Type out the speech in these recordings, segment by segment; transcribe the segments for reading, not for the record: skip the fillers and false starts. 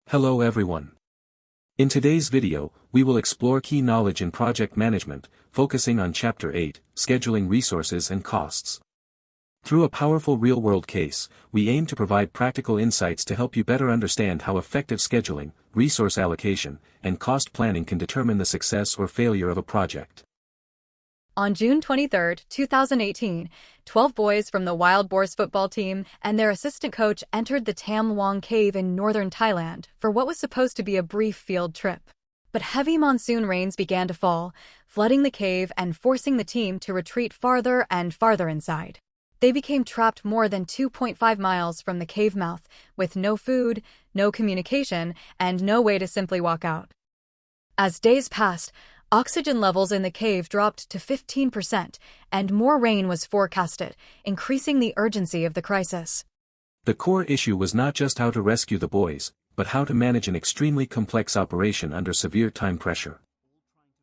Hello everyone. In today's video, we will explore key knowledge in project management, focusing on Chapter 8, Scheduling Resources and Costs. Through a powerful real-world case, we aim to provide practical insights to help you better understand how effective scheduling, resource allocation, and cost planning can determine the success or failure of a project. On June 23, 2018, 12 boys from the Wild Boars football team and their assistant coach entered the Tham Luang cave in northern Thailand for what was supposed to be a brief field trip. But heavy monsoon rains began to fall, flooding the cave and forcing the team to retreat farther and farther inside. They became trapped more than 2.5 miles from the cave mouth, with no food, no communication, and no way to simply walk out. As days passed, oxygen levels in the cave dropped to 15%, and more rain was forecasted, increasing the urgency of the crisis. The core issue was not just how to rescue the boys, but how to manage an extremely complex operation under severe time pressure.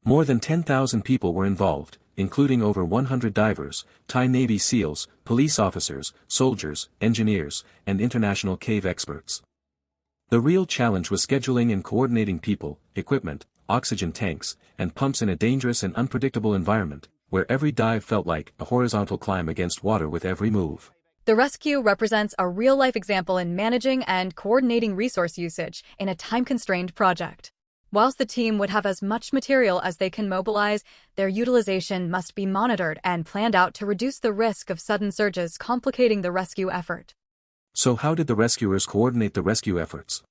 More than 10,000 people were involved, including over 100 divers, Thai Navy SEALs, police officers, soldiers, engineers, and international cave experts. The real challenge was scheduling and coordinating people, equipment, oxygen tanks, and pumps in a dangerous and unpredictable environment, where every dive felt like a horizontal climb against water with every move. The rescue represents a real-life example in managing and coordinating resource usage in a time-constrained project. Whilst the team would have as much material as they can mobilize, their utilization must be monitored and planned out to reduce the risk of sudden surges complicating the rescue effort. So how did the rescuers coordinate the rescue efforts?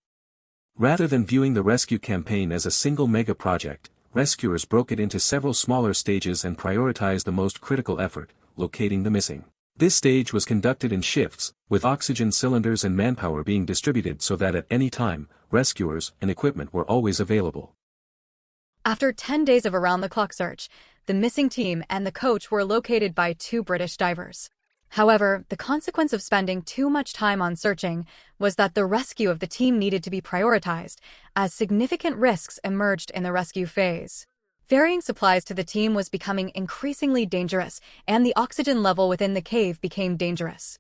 Rather than viewing the rescue campaign as a single mega project, rescuers broke it into several smaller stages and prioritized the most critical effort, locating the missing. This stage was conducted in shifts, with oxygen cylinders and manpower being distributed so that at any time, rescuers and equipment were always available. After 10 days of around-the-clock search, the missing team and the coach were located by 2 British divers. However, the consequence of spending too much time on searching was that the rescue of the team needed to be prioritized, as significant risks emerged in the rescue phase. Ferrying supplies to the team was becoming increasingly dangerous, and the oxygen level within the cave became dangerous.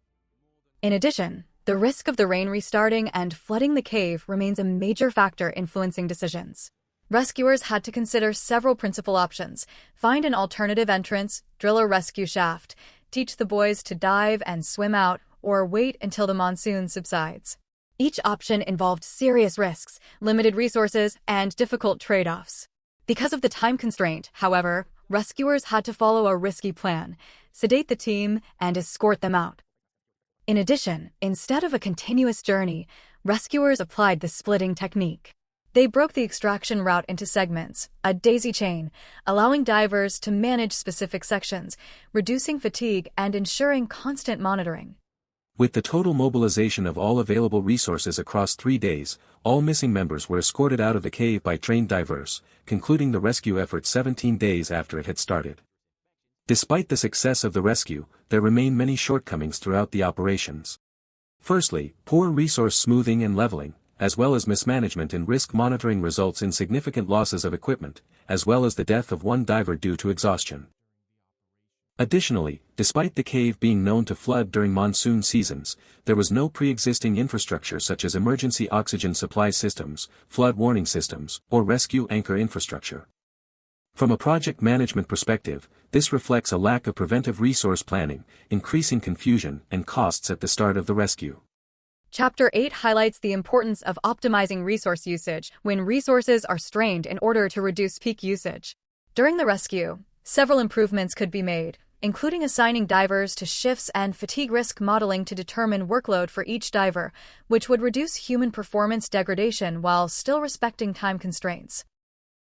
In addition, the risk of the rain restarting and flooding the cave remains a major factor influencing decisions. Rescuers had to consider several principal options: find an alternative entrance, drill a rescue shaft, teach the boys to dive and swim out, or wait until the monsoon subsides. Each option involved serious risks, limited resources, and difficult trade-offs. Because of the time constraint, however, rescuers had to follow a risky plan, sedate the team, and escort them out. In addition, instead of a continuous journey, rescuers applied the splitting technique. They broke the extraction route into segments, a daisy chain, allowing divers to manage specific sections, reducing fatigue and ensuring constant monitoring. With the total mobilization of all available resources across 3 days, all missing members were escorted out of the cave by trained divers, concluding the rescue effort 17 days after it had started. Despite the success of the rescue, there remain many shortcomings throughout the operations. Firstly, poor resource smoothing and leveling, as well as mismanagement and risk monitoring, results in significant losses of equipment, as well as the death of one diver due to exhaustion. Additionally, despite the cave being known to flood during monsoon seasons, there was no pre-existing infrastructure such as emergency oxygen supply systems, flood warning systems, or rescue anchor infrastructure. From a project management perspective, this reflects a lack of preventive resource planning, increasing confusion and costs at the start of the rescue. Chapter 8 highlights the importance of optimizing resource usage when resources are strained in order to reduce peak usage. During the rescue, several improvements could be made, including assigning divers to shifts and fatigue risk modeling to determine workload for each diver, which would reduce human performance degradation while still respecting time constraints.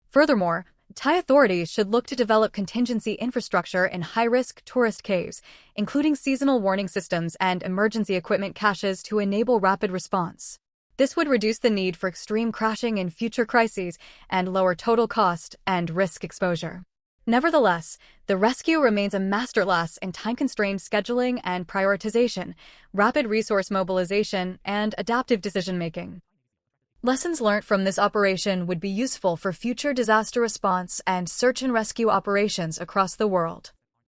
Furthermore, Thai authorities should look to develop contingency infrastructure in high-risk tourist caves, including seasonal warning systems and emergency equipment caches to enable rapid response. This would reduce the need for extreme crashing in future crises and lower total cost and risk exposure. Nevertheless, the rescue remains a masterclass in time-constrained scheduling and prioritization, rapid resource mobilization, and adaptive decision-making. Lessons learned from this operation would be useful for future disaster response and search and rescue operations across the world.